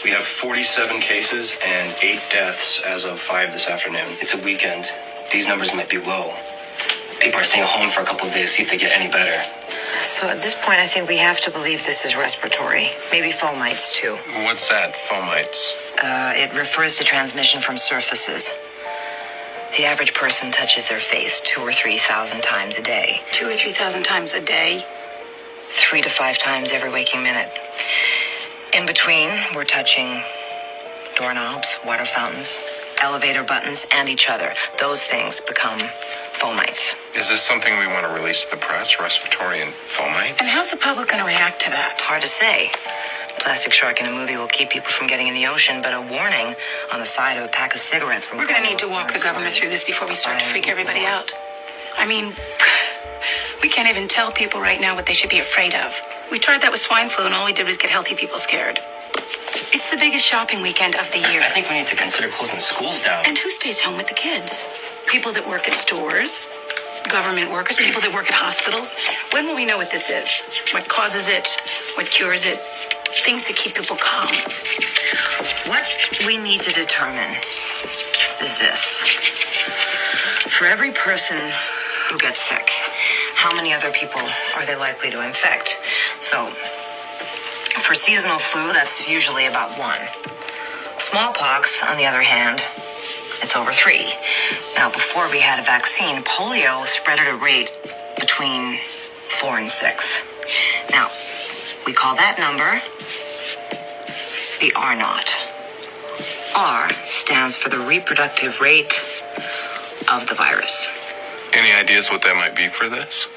We have 47 cases and 8 deaths as of 5 this afternoon. It's a weekend. These numbers might be low. People are staying home for a couple of days, see if they get any better. So at this point, I think we have to believe this is respiratory. Maybe fomites, too. What's that, fomites? It refers to transmission from surfaces. The average person touches their face 2,000 or 3,000 times a day. 2,000 or 3,000 times a day? 3 to 5 times every waking minute. In between, we're touching doorknobs, water fountains, elevator buttons, and each other. Those things become fomites. Is this something we want to release to the press, respiratory and fomites? And how's the public going to react to that? Hard to say. Plastic shark in a movie will keep people from getting in the ocean, but a warning on the side of a pack of cigarettes will... We're going to need to walk the governor through this before we start to freak everybody out. I mean, we can't even tell people right now what they should be afraid of. We tried that with swine flu, and all we did was get healthy people scared. It's the biggest shopping weekend of the year. I think we need to consider closing the schools down. And who stays home with the kids? People that work at stores, government workers, people that work at hospitals. When will we know what this is? What causes it? What cures it? Things that keep people calm. What we need to determine is this. For every person who gets sick, how many other people are they likely to infect? So, for seasonal flu, that's usually about 1. Smallpox, on the other hand, it's over 3. Now, before we had a vaccine, polio spread at a rate between 4 and 6. Now, we call that number the R naught. R stands for the reproductive rate of the virus. Any ideas what that might be for this?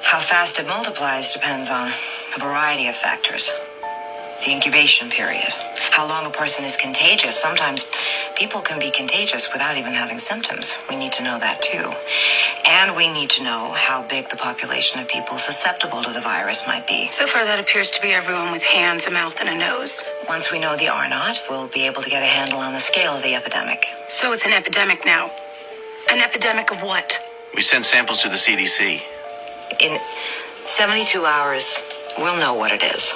How fast it multiplies depends on a variety of factors. The incubation period, how long a person is contagious. Sometimes people can be contagious without even having symptoms. We need to know that too. And we need to know how big the population of people susceptible to the virus might be. So far, that appears to be everyone with hands, a mouth, and a nose. Once we know the R naught, we'll be able to get a handle on the scale of the epidemic. So it's an epidemic now. An epidemic of what? We sent samples to the CDC. In 72 hours, we'll know what it is.